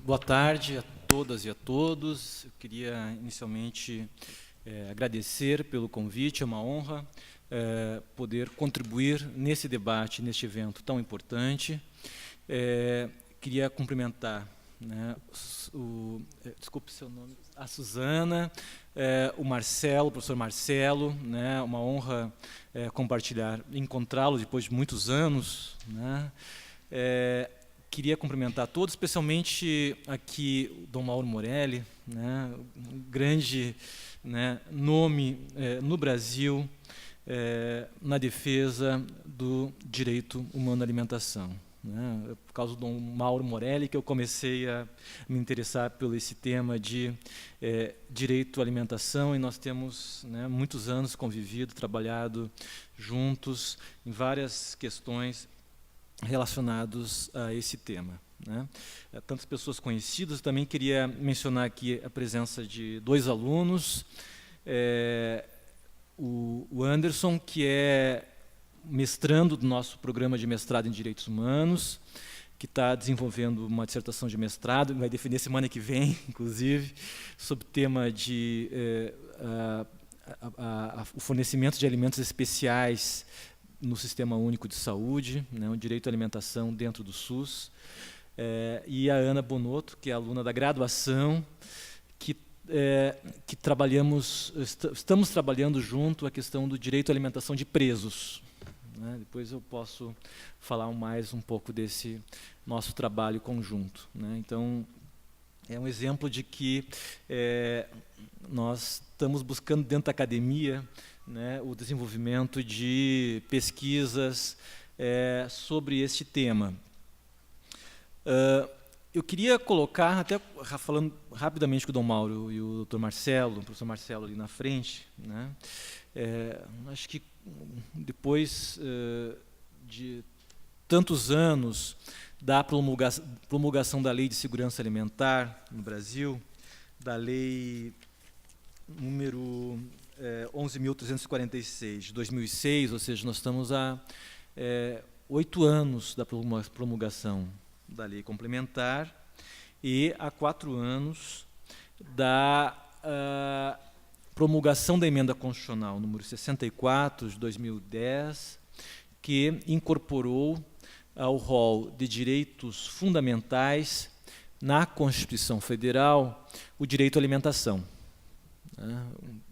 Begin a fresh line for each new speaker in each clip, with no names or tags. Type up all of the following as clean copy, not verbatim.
Boa tarde a todas e a todos. Eu queria inicialmente agradecer pelo convite, é uma honra poder contribuir nesse debate, neste evento tão importante. Queria cumprimentar, né, desculpe seu nome, a Suzana, o Marcelo, o professor Marcelo, né, uma honra compartilhar, encontrá-lo depois de muitos anos, né. Queria cumprimentar a todos, especialmente aqui o Dom Mauro Morelli, né, um grande, né, nome no Brasil na defesa do direito humano à alimentação. Né, por causa do Dom Mauro Morelli que eu comecei a me interessar por esse tema de direito à alimentação, e nós temos, né, muitos anos convivido, trabalhado juntos em várias questões relacionados a esse tema, né? Tantas pessoas conhecidas. Também queria mencionar aqui a presença de dois alunos, o Anderson, que é mestrando do nosso programa de mestrado em Direitos Humanos, que está desenvolvendo uma dissertação de mestrado, vai defender semana que vem, inclusive, sobre o tema de o fornecimento de alimentos especiais no Sistema Único de Saúde, né, o direito à alimentação dentro do SUS, e a Ana Bonotto, que é aluna da graduação, que estamos trabalhando junto a questão do direito à alimentação de presos, né. Depois eu posso falar mais um pouco desse nosso trabalho conjunto, né. Então, é um exemplo de que nós estamos buscando dentro da academia, né, o desenvolvimento de pesquisas sobre este tema. Eu queria colocar, até falando rapidamente com o Dom Mauro e o Dr. Marcelo, o professor Marcelo ali na frente, né, acho que depois de tantos anos da promulgação da Lei de Segurança Alimentar no Brasil, da Lei número 11.346, de 2006, ou seja, nós estamos há 8 anos da promulgação da lei complementar e há 4 anos da promulgação da emenda constitucional número 64, de 2010, que incorporou ao rol de direitos fundamentais na Constituição Federal o direito à alimentação.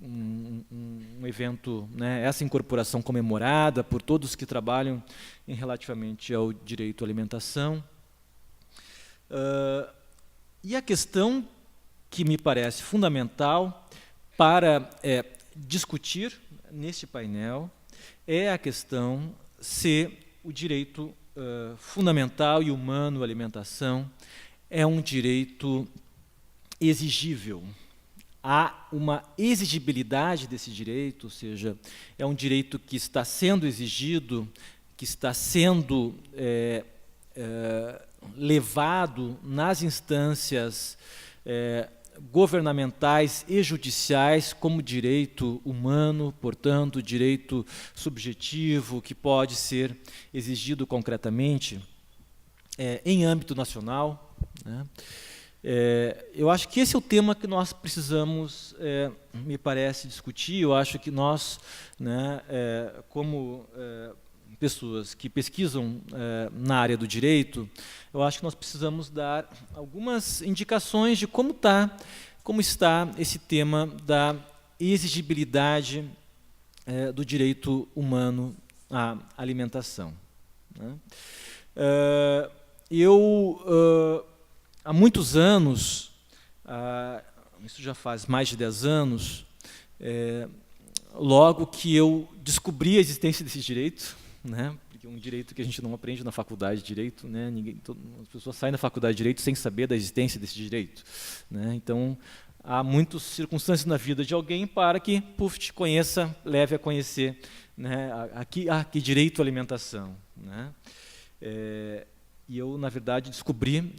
Um evento, né, essa incorporação comemorada por todos que trabalham relativamente ao direito à alimentação. E a questão que me parece fundamental para discutir neste painel é a questão se o direito fundamental e humano à alimentação é um direito exigível. Há uma exigibilidade desse direito, ou seja, é um direito que está sendo exigido, que está sendo levado nas instâncias governamentais e judiciais como direito humano, portanto, direito subjetivo, que pode ser exigido concretamente em âmbito nacional, né? Eu acho que esse é o tema que nós precisamos, me parece, discutir. Eu acho que nós, né, como pessoas que pesquisam na área do direito, eu acho que nós precisamos dar algumas indicações de como está esse tema da exigibilidade do direito humano à alimentação, né? Há muitos anos, isso já faz mais de 10 anos, logo que eu descobri a existência desse direito, né, porque é um direito que a gente não aprende na faculdade de Direito, né, as pessoas saem da faculdade de Direito sem saber da existência desse direito, né, então há muitas circunstâncias na vida de alguém para que, te conheça, leve a conhecer, né, que direito à alimentação, né. E eu, na verdade, descobri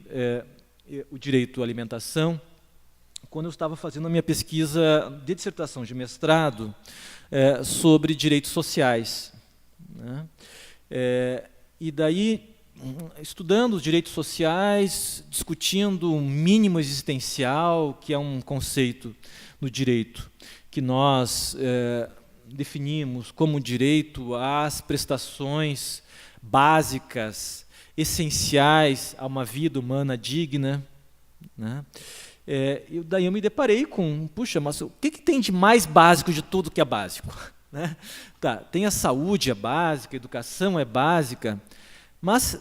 o direito à alimentação quando eu estava fazendo a minha pesquisa de dissertação de mestrado sobre direitos sociais, né? E daí estudando os direitos sociais, discutindo o mínimo existencial, que é um conceito no direito que nós definimos como direito às prestações básicas, essenciais a uma vida humana digna, né? Daí eu me deparei com, puxa, mas o que tem de mais básico de tudo que é básico? Né? Tá, tem a saúde é básica, a educação é básica, mas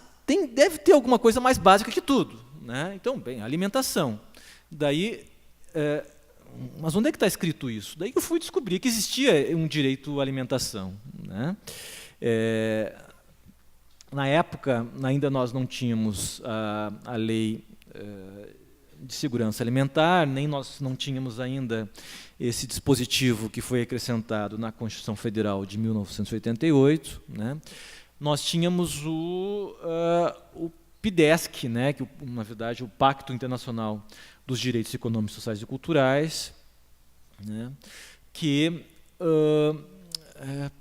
deve ter alguma coisa mais básica que tudo, né? Então, bem, alimentação. Daí, mas onde é que está escrito isso? Daí eu fui descobrir que existia um direito à alimentação, né? Na época, ainda nós não tínhamos a lei de segurança alimentar, nem nós não tínhamos ainda esse dispositivo que foi acrescentado na Constituição Federal de 1988, né? Nós tínhamos o PIDESC, né, que, na verdade, o Pacto Internacional dos Direitos Econômicos, Sociais e Culturais, né, que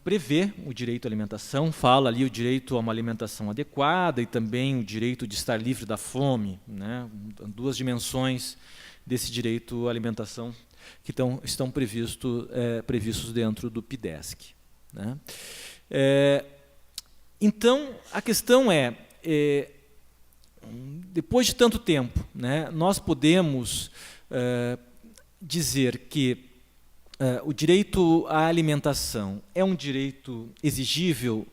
prevê o direito à alimentação, fala ali o direito a uma alimentação adequada e também o direito de estar livre da fome, né, duas dimensões desse direito à alimentação que estão previstos dentro do PIDESC, né. Então, a questão depois de tanto tempo, né, nós podemos dizer que o direito à alimentação é um direito exigível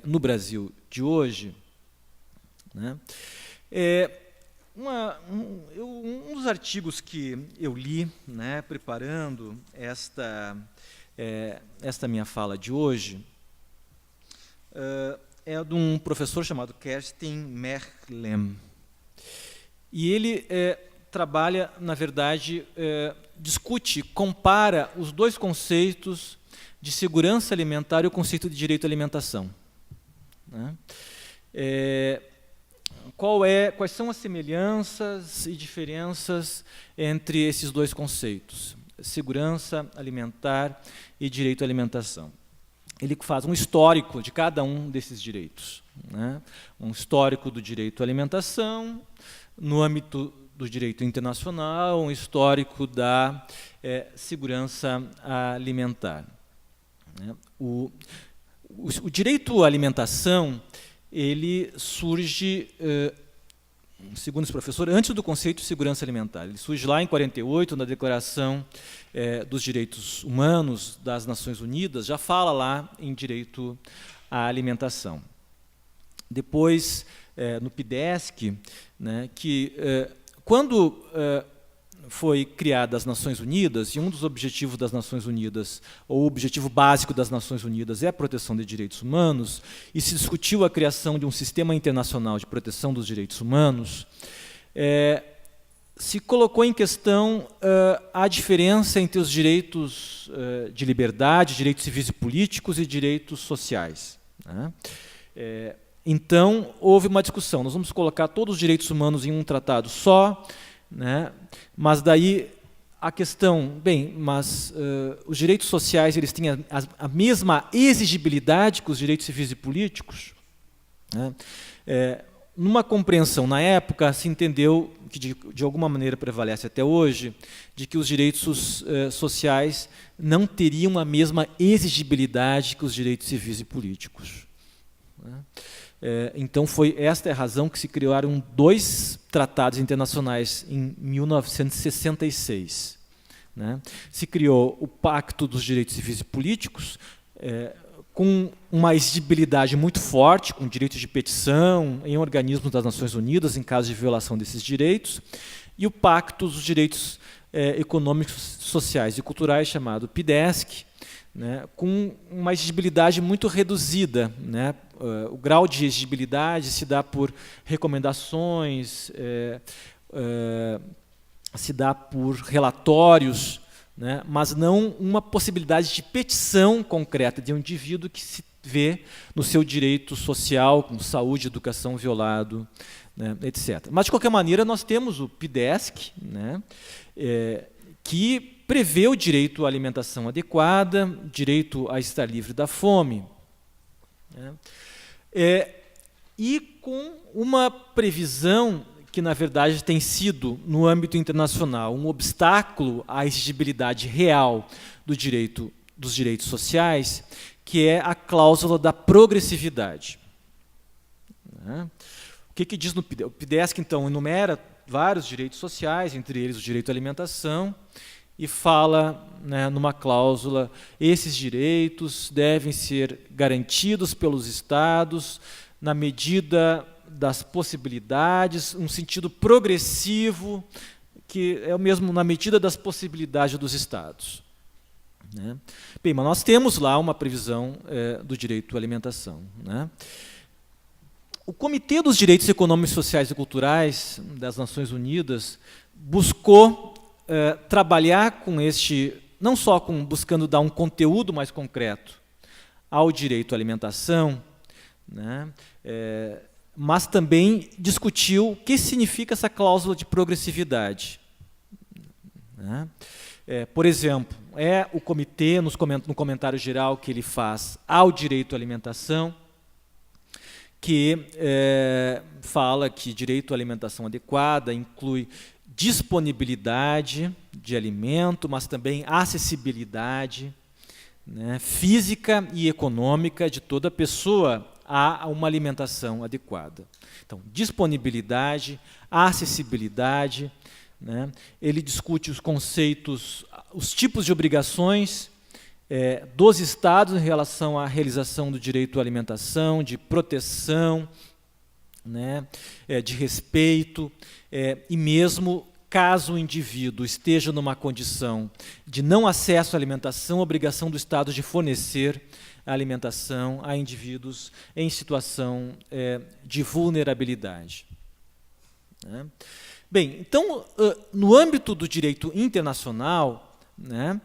no Brasil de hoje, né? Um dos artigos que eu li, né, preparando esta minha fala de hoje, é de um professor chamado Kerstin Merklem. E ele trabalha, na verdade, discute, compara os dois conceitos de segurança alimentar e o conceito de direito à alimentação, né? Quais são as semelhanças e diferenças entre esses dois conceitos, segurança alimentar e direito à alimentação? Ele faz um histórico de cada um desses direitos, né? Um histórico do direito à alimentação, no âmbito do direito internacional, um histórico da segurança alimentar, né? O direito à alimentação, ele surge, segundo esse professor, antes do conceito de segurança alimentar. Ele surge lá em 48, na Declaração dos Direitos Humanos das Nações Unidas, já fala lá em direito à alimentação. Depois, no PIDESC, né, que quando foi criada as Nações Unidas, e um dos objetivos das Nações Unidas, ou o objetivo básico das Nações Unidas é a proteção de direitos humanos, e se discutiu a criação de um sistema internacional de proteção dos direitos humanos, se colocou em questão a diferença entre os direitos de liberdade, direitos civis e políticos e direitos sociais, né? Então, houve uma discussão. Nós vamos colocar todos os direitos humanos em um tratado só, né? Mas daí a questão, bem, mas os direitos sociais eles têm a mesma exigibilidade que os direitos civis e políticos, né? Numa compreensão na época se entendeu que de alguma maneira prevalece até hoje, de que os direitos sociais não teriam a mesma exigibilidade que os direitos civis e políticos, né? Então, foi esta a razão que se criaram dois tratados internacionais em 1966. Né? Se criou o Pacto dos Direitos Civis e Políticos, com uma exigibilidade muito forte, com direitos de petição em organismos das Nações Unidas, em caso de violação desses direitos, e o Pacto dos Direitos Econômicos, Sociais e Culturais, chamado PIDESC, né, com uma exigibilidade muito reduzida, né? O grau de exigibilidade se dá por recomendações, se dá por relatórios, né, mas não uma possibilidade de petição concreta de um indivíduo que se vê no seu direito social, com saúde e educação violado, né, etc. Mas, de qualquer maneira, nós temos o PIDESC, né, que prevê o direito à alimentação adequada, direito a estar livre da fome, né. e com uma previsão que, na verdade, tem sido, no âmbito internacional, um obstáculo à exigibilidade real dos direitos sociais, que é a cláusula da progressividade. O que diz no PIDESC? O PIDESC, então, enumera vários direitos sociais, entre eles o direito à alimentação, e fala, né, numa cláusula, esses direitos devem ser garantidos pelos Estados na medida das possibilidades, um sentido progressivo, que é o mesmo na medida das possibilidades dos Estados. Né? Bem, mas nós temos lá uma previsão do direito à alimentação. Né? O Comitê dos Direitos Econômicos, Sociais e Culturais das Nações Unidas buscou trabalhar com não só buscando dar um conteúdo mais concreto ao direito à alimentação, né, mas também discutiu o que significa essa cláusula de progressividade. Né? Por exemplo, o comitê, no comentário geral que ele faz ao direito à alimentação, que fala que direito à alimentação adequada inclui disponibilidade de alimento, mas também acessibilidade, né, física e econômica de toda pessoa a uma alimentação adequada. Então, disponibilidade, acessibilidade, né, ele discute os conceitos, os tipos de obrigações dos Estados em relação à realização do direito à alimentação, de proteção, né, de respeito, e mesmo caso o indivíduo esteja numa condição de não acesso à alimentação, a obrigação do Estado de fornecer a alimentação a indivíduos em situação de vulnerabilidade. Né? Bem, então, no âmbito do direito internacional, né,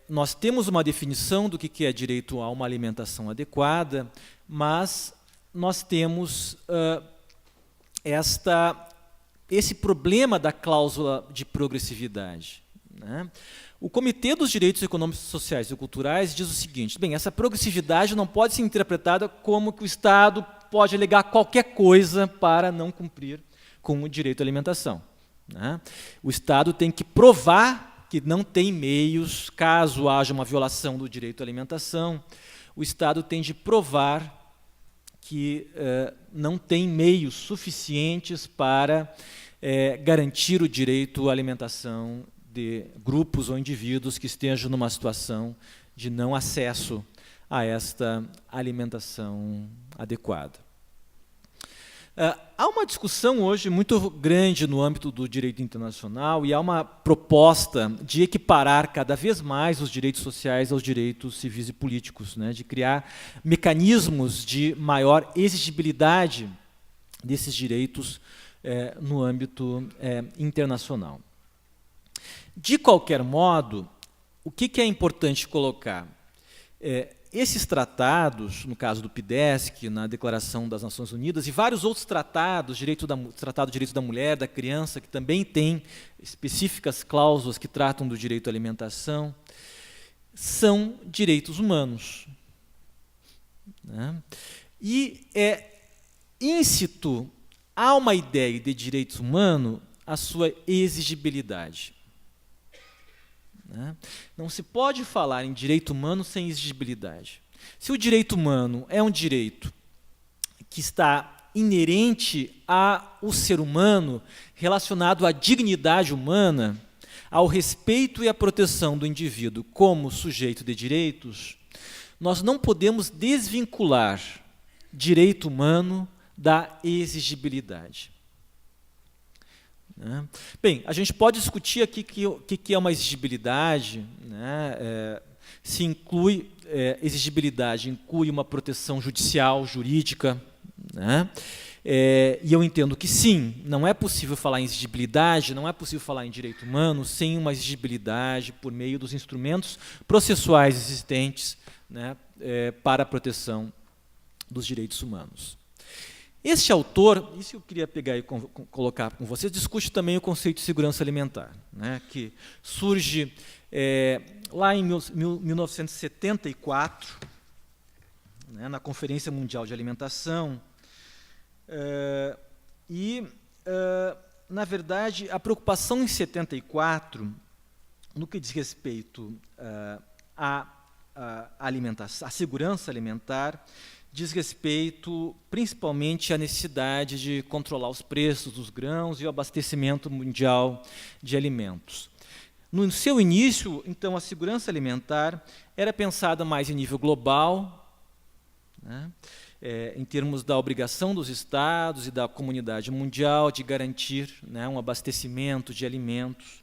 nós temos uma definição do que é direito a uma alimentação adequada, mas nós temos esse problema da cláusula de progressividade. Né? O Comitê dos Direitos Econômicos, Sociais e Culturais diz o seguinte: bem, essa progressividade não pode ser interpretada como que o Estado pode alegar qualquer coisa para não cumprir com o direito à alimentação. Né? O Estado tem que provar que não tem meios, caso haja uma violação do direito à alimentação, o Estado tem de provar que não tem meios suficientes para garantir o direito à alimentação de grupos ou indivíduos que estejam numa situação de não acesso a esta alimentação adequada. Há uma discussão hoje muito grande no âmbito do direito internacional e há uma proposta de equiparar cada vez mais os direitos sociais aos direitos civis e políticos, né, de criar mecanismos de maior exigibilidade desses direitos no âmbito internacional. De qualquer modo, o que é importante colocar? Esses tratados, no caso do PIDESC, na Declaração das Nações Unidas, e vários outros tratados, Tratado de Direitos da Mulher, da Criança, que também tem específicas cláusulas que tratam do direito à alimentação, são direitos humanos. Né? E íncito a uma ideia de direitos humanos a sua exigibilidade. Né? Não se pode falar em direito humano sem exigibilidade. Se o direito humano é um direito que está inerente ao ser humano, relacionado à dignidade humana, ao respeito e à proteção do indivíduo como sujeito de direitos, nós não podemos desvincular direito humano da exigibilidade. Bem, a gente pode discutir aqui o que é uma exigibilidade, né? Se inclui exigibilidade, inclui uma proteção judicial, jurídica, né? E eu entendo que sim, não é possível falar em exigibilidade, não é possível falar em direito humano sem uma exigibilidade por meio dos instrumentos processuais existentes, né, para a proteção dos direitos humanos. Este autor, isso eu queria pegar e colocar com vocês, discute também o conceito de segurança alimentar, né, que surge lá em 1974, né, na Conferência Mundial de Alimentação, Na verdade, a preocupação em 74, no que diz respeito à alimentação, à segurança alimentar, diz respeito principalmente à necessidade de controlar os preços dos grãos e o abastecimento mundial de alimentos. No seu início, então, a segurança alimentar era pensada mais em nível global, né, em termos da obrigação dos Estados e da comunidade mundial de garantir, né, um abastecimento de alimentos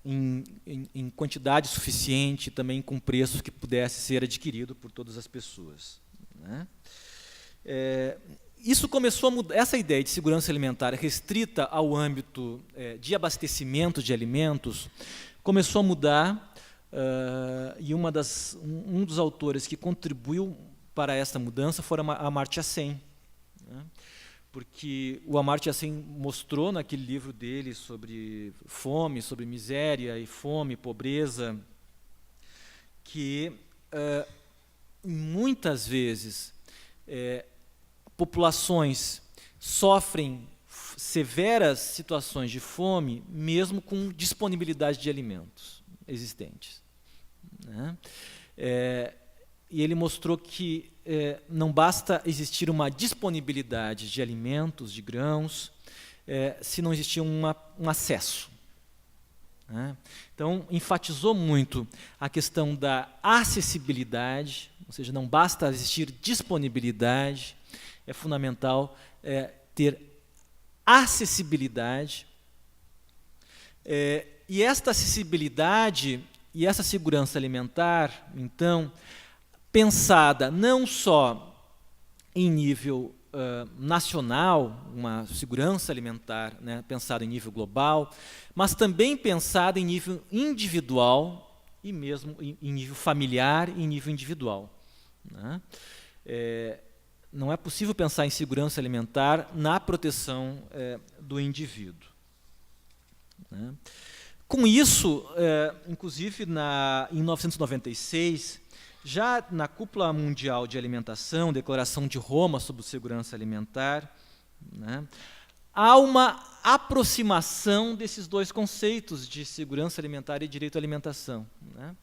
em quantidade suficiente, também com preços que pudesse ser adquirido por todas as pessoas, né. Isso começou a mudar, essa ideia de segurança alimentar restrita ao âmbito de abastecimento de alimentos começou a mudar, e um dos autores que contribuiu para essa mudança foi Amartya Sen, né? Porque o Amartya Sen mostrou naquele livro dele sobre fome, sobre miséria e fome, pobreza, que muitas vezes populações sofrem severas situações de fome, mesmo com disponibilidade de alimentos existentes, né? E ele mostrou que não basta existir uma disponibilidade de alimentos, de grãos, se não existir um acesso, né? Então, enfatizou muito a questão da acessibilidade, ou seja, não basta existir disponibilidade, é fundamental ter acessibilidade. E esta acessibilidade e essa segurança alimentar, então, pensada não só em nível nacional, uma segurança alimentar, né, pensada em nível global, mas também pensada em nível individual e mesmo em nível familiar e em nível individual, né? Não é possível pensar em segurança alimentar na proteção do indivíduo, né? Com isso, inclusive em 1996, já na Cúpula Mundial de Alimentação, Declaração de Roma sobre Segurança Alimentar, né, há uma aproximação desses dois conceitos de segurança alimentar e direito à alimentação, né?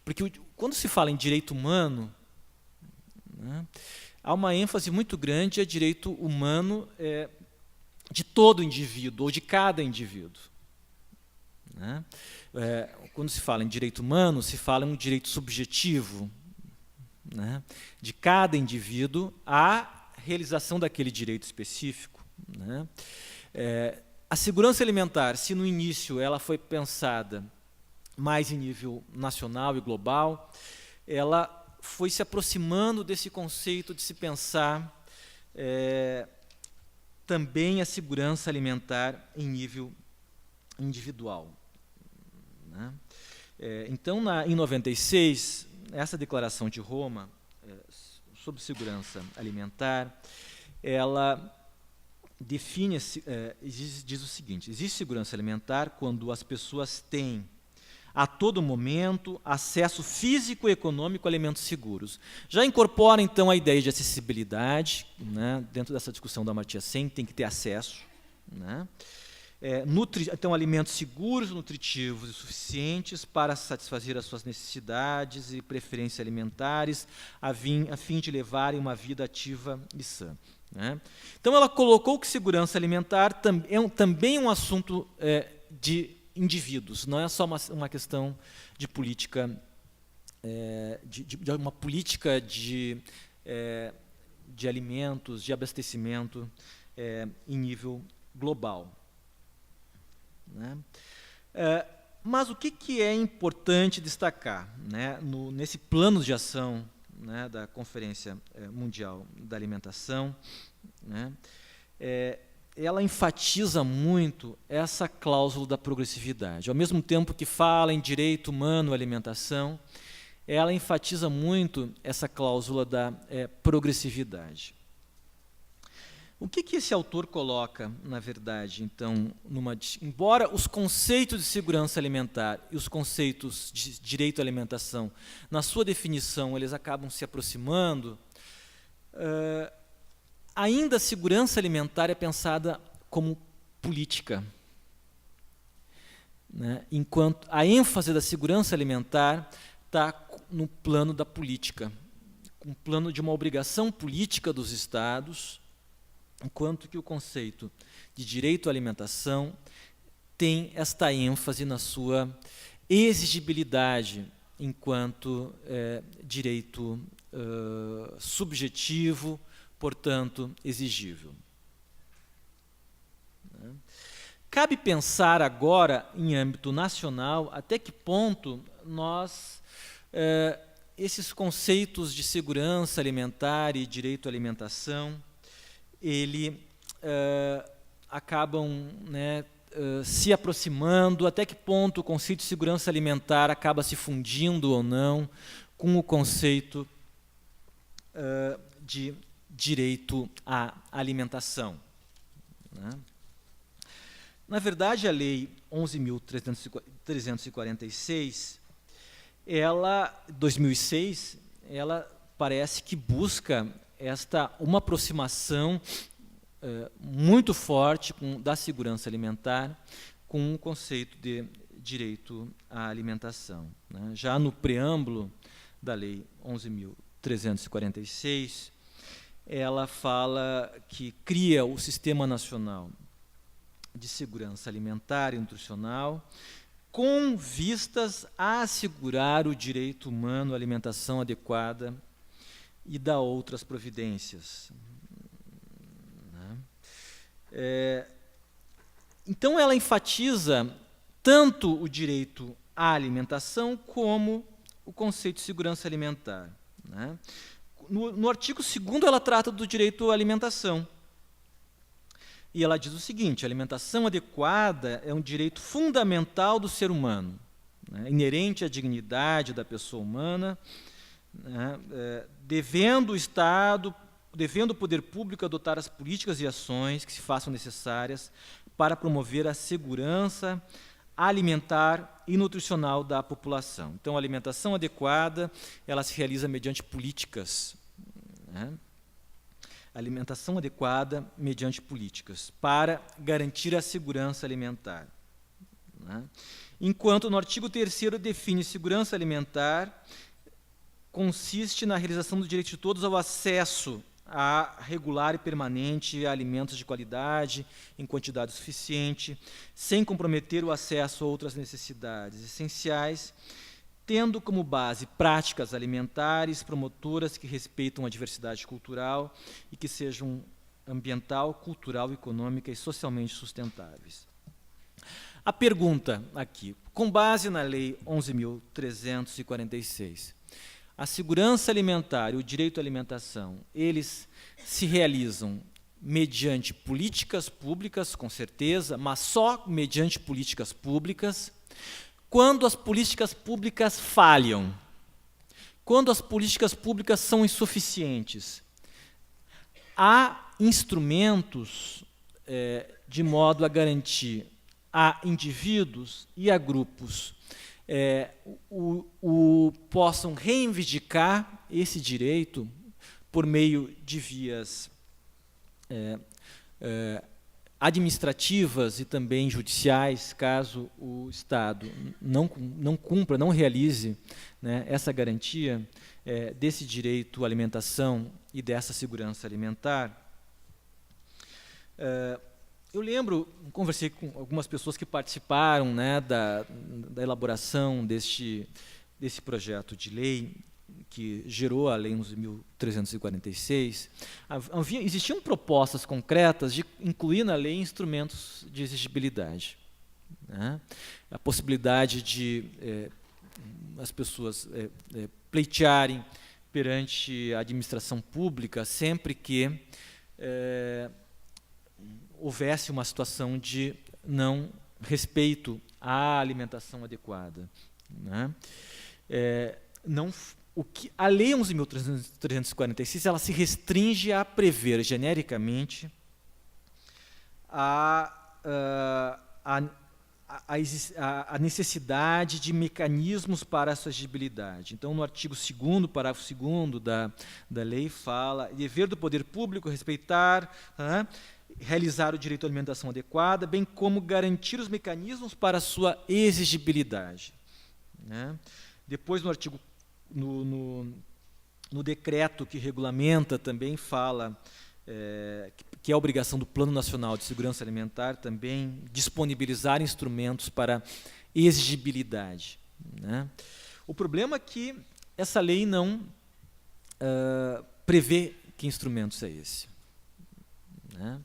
Porque quando se fala em direito humano, né, há uma ênfase muito grande a direito humano de todo indivíduo, ou de cada indivíduo, né? Quando se fala em direito humano, se fala em um direito subjetivo, né, de cada indivíduo à realização daquele direito específico, né? A segurança alimentar, se no início ela foi pensada mais em nível nacional e global, ela foi se aproximando desse conceito de se pensar também a segurança alimentar em nível individual, né? Então, em 96, essa declaração de Roma sobre segurança alimentar, ela define, diz o seguinte: existe segurança alimentar quando as pessoas têm a todo momento acesso físico e econômico a alimentos seguros. Já incorpora, então, a ideia de acessibilidade, né, dentro dessa discussão da Amartya Sen, tem que ter acesso, né? Então, alimentos seguros, nutritivos e suficientes para satisfazer as suas necessidades e preferências alimentares, a fim de levarem uma vida ativa e sã, né? Então, ela colocou que segurança alimentar também é um assunto de indivíduos, não é só uma questão de política, de uma política de alimentos, de abastecimento em nível global, né? Mas o que é importante destacar, né, nesse plano de ação, né, da Conferência Mundial da Alimentação, né, ela enfatiza muito essa cláusula da progressividade. Ao mesmo tempo que fala em direito humano à alimentação, ela enfatiza muito essa cláusula da progressividade. O que esse autor coloca, na verdade, então, embora os conceitos de segurança alimentar e os conceitos de direito à alimentação, na sua definição, eles acabam se aproximando, ainda a segurança alimentar é pensada como política, né? Enquanto a ênfase da segurança alimentar está no plano da política, um plano de uma obrigação política dos Estados, enquanto que o conceito de direito à alimentação tem esta ênfase na sua exigibilidade enquanto direito subjetivo, portanto, exigível. Cabe pensar agora, em âmbito nacional, até que ponto nós, esses conceitos de segurança alimentar e direito à alimentação, acabam, né, se aproximando, até que ponto o conceito de segurança alimentar acaba se fundindo ou não com o conceito de direito à alimentação, né? Na verdade, a Lei 11.346, 2006, ela parece que busca uma aproximação muito forte da segurança alimentar com o conceito de direito à alimentação, né? Já no preâmbulo da Lei 11.346, ela fala que cria o Sistema Nacional de Segurança Alimentar e Nutricional com vistas a assegurar o direito humano à alimentação adequada e dar outras providências. Então, ela enfatiza tanto o direito à alimentação como o conceito de segurança alimentar, né? No artigo 2º, ela trata do direito à alimentação. E ela diz o seguinte: a alimentação adequada é um direito fundamental do ser humano, né, inerente à dignidade da pessoa humana, né, devendo o poder público adotar as políticas e ações que se façam necessárias para promover a segurança alimentar e nutricional da população. Então, a alimentação adequada, ela se realiza mediante políticas, né? Alimentação adequada mediante políticas para garantir a segurança alimentar, né? Enquanto no artigo 3º define segurança alimentar, consiste na realização do direito de todos ao acesso regular e permanente a alimentos de qualidade, em quantidade suficiente, sem comprometer o acesso a outras necessidades essenciais, tendo como base práticas alimentares promotoras que respeitam a diversidade cultural e que sejam ambiental, cultural, econômica e socialmente sustentáveis. A pergunta aqui, com base na Lei 11.346, a segurança alimentar e o direito à alimentação, eles se realizam mediante políticas públicas, com certeza, mas só mediante políticas públicas. Quando as políticas públicas falham, quando as políticas públicas são insuficientes, há instrumentos de modo a garantir a indivíduos e a grupos possam reivindicar esse direito por meio de vias administrativas e também judiciais, caso o Estado não cumpra, não realize, né, essa garantia desse direito à alimentação e dessa segurança alimentar. Eu lembro, conversei com algumas pessoas que participaram, né, da elaboração desse projeto de lei, que gerou a Lei 11.346, existiam propostas concretas de incluir na lei instrumentos de exigibilidade, né? A possibilidade de as pessoas pleitearem perante a administração pública sempre que houvesse uma situação de não respeito à alimentação adequada, né? A Lei 11.346, ela se restringe a prever genericamente a necessidade de mecanismos para a sua exigibilidade. Então, no artigo 2º, parágrafo 2º da lei, fala dever do poder público respeitar, realizar o direito à alimentação adequada, bem como garantir os mecanismos para a sua exigibilidade. Né? Depois, no artigo, no decreto que regulamenta, também fala que é a obrigação do Plano Nacional de Segurança Alimentar também disponibilizar instrumentos para exigibilidade. Né? O problema é que essa lei não prevê que instrumentos é esse. Né?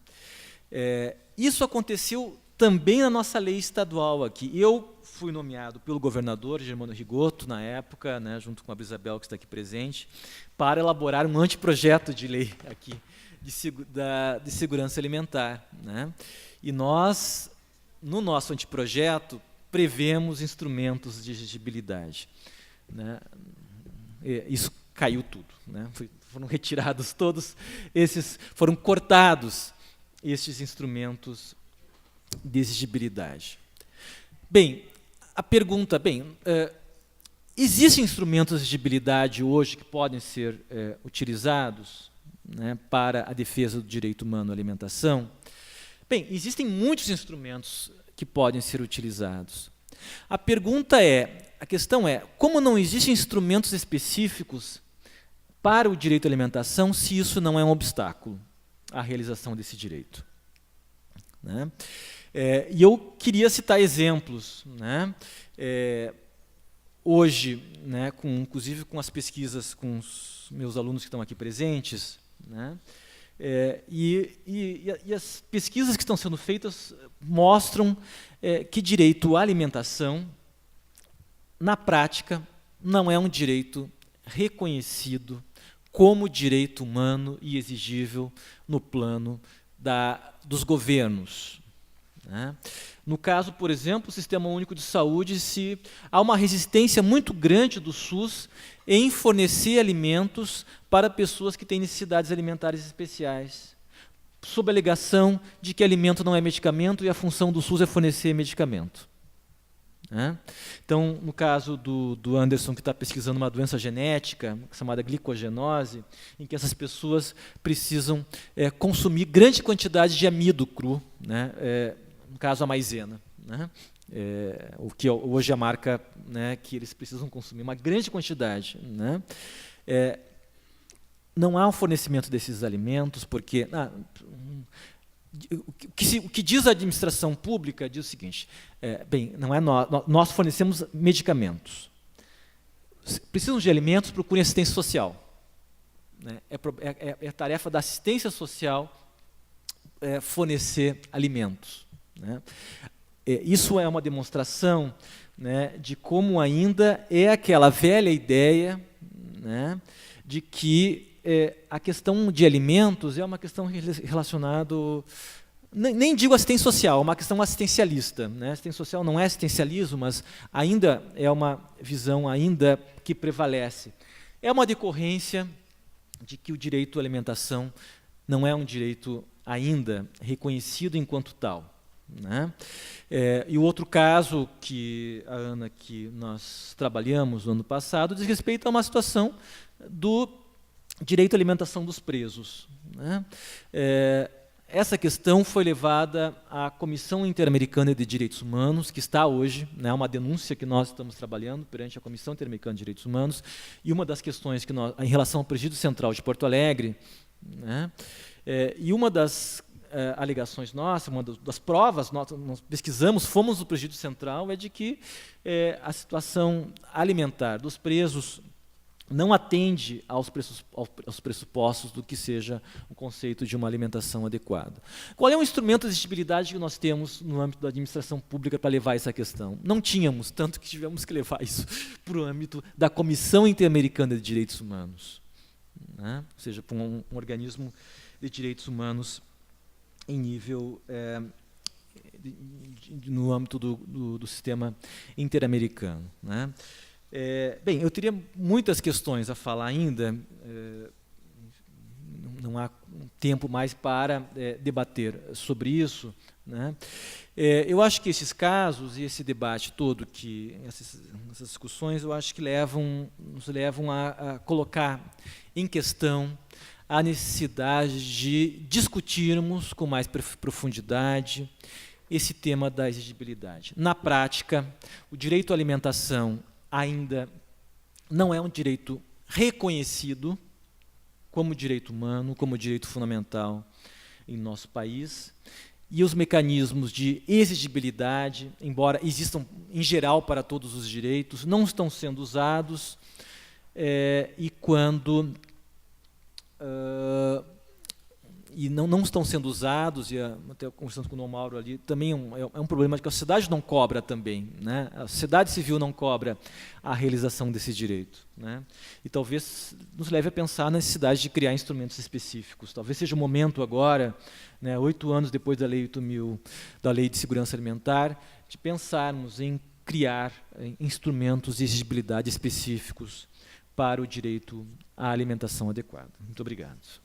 Isso aconteceu também na nossa lei estadual aqui. Eu fui nomeado pelo governador Germano Rigotto, na época, né, junto com a Isabel, que está aqui presente, para elaborar um anteprojeto de lei aqui de segurança alimentar. Né? E nós, no nosso anteprojeto, prevemos instrumentos de exigibilidade. Né? Isso caiu tudo. Né? Foram retirados todos esses, foram cortados estes instrumentos de exigibilidade. Bem, a pergunta, existem instrumentos de exigibilidade hoje que podem ser utilizados, né, para a defesa do direito humano à alimentação? Bem, existem muitos instrumentos que podem ser utilizados. A questão é, como não existem instrumentos específicos para o direito à alimentação, se isso não é um obstáculo à realização desse direito? Né? E eu queria citar exemplos. Né? Hoje, né, inclusive com as pesquisas com os meus alunos que estão aqui presentes, né, e as pesquisas que estão sendo feitas mostram que direito à alimentação, na prática, não é um direito reconhecido como direito humano e exigível no plano dos governos. Né? No caso, por exemplo, o Sistema Único de Saúde, se há uma resistência muito grande do SUS em fornecer alimentos para pessoas que têm necessidades alimentares especiais, sob a alegação de que alimento não é medicamento e a função do SUS é fornecer medicamento. Né? Então, no caso do Anderson, que está pesquisando uma doença genética, chamada glicogenose, em que essas pessoas precisam consumir grande quantidade de amido cru, né? No caso, a maisena, né? O que hoje é a marca, né, que eles precisam consumir, uma grande quantidade. Né? Não há um fornecimento desses alimentos, porque... o que diz a administração pública diz o seguinte, não é nós fornecemos medicamentos. Precisam de alimentos, procurem assistência social. Né? É tarefa da assistência social fornecer alimentos. Né? Isso é uma demonstração, né, de como ainda é aquela velha ideia, né, de que a questão de alimentos é uma questão relacionada, nem digo assistência social, é uma questão assistencialista. Né? Assistência social não é assistencialismo, mas ainda é uma visão ainda que prevalece. É uma decorrência de que o direito à alimentação não é um direito ainda reconhecido enquanto tal. Né? E o outro caso que a Ana, que nós trabalhamos no ano passado, diz respeito a uma situação do direito à alimentação dos presos. Né? Essa questão foi levada à Comissão Interamericana de Direitos Humanos, que está hoje, né, uma denúncia que nós estamos trabalhando perante a Comissão Interamericana de Direitos Humanos, e uma das questões que nós, em relação ao Presídio Central de Porto Alegre, né, e uma das alegações nossas, uma das provas, nós pesquisamos, fomos no Presídio Central, é de que a situação alimentar dos presos não atende aos pressupostos do que seja o conceito de uma alimentação adequada. Qual é o instrumento de exigibilidade que nós temos no âmbito da administração pública para levar essa questão? Não tínhamos, tanto que tivemos que levar isso para o âmbito da Comissão Interamericana de Direitos Humanos, né? Ou seja, para um organismo de direitos humanos em nível, no âmbito do sistema interamericano. Né? Bem, eu teria muitas questões a falar ainda, não há tempo mais para debater sobre isso, né? Eu acho que esses casos e esse debate todo, essas discussões, eu acho que nos levam a colocar em questão a necessidade de discutirmos com mais profundidade esse tema da exigibilidade. Na prática, o direito à alimentação ainda não é um direito reconhecido como direito humano, como direito fundamental em nosso país, e os mecanismos de exigibilidade, embora existam em geral para todos os direitos, não estão sendo usados, e quando não estão sendo usados, e até conversando com o Dom Mauro ali, também é um problema de que a sociedade não cobra também, né? A sociedade civil não cobra a realização desse direito, né? E talvez nos leve a pensar na necessidade de criar instrumentos específicos. Talvez seja o momento agora, né, 8 anos depois da Lei 8.000, da Lei de Segurança Alimentar, de pensarmos em criar instrumentos de exigibilidade específicos para o direito à alimentação adequada. Muito obrigado.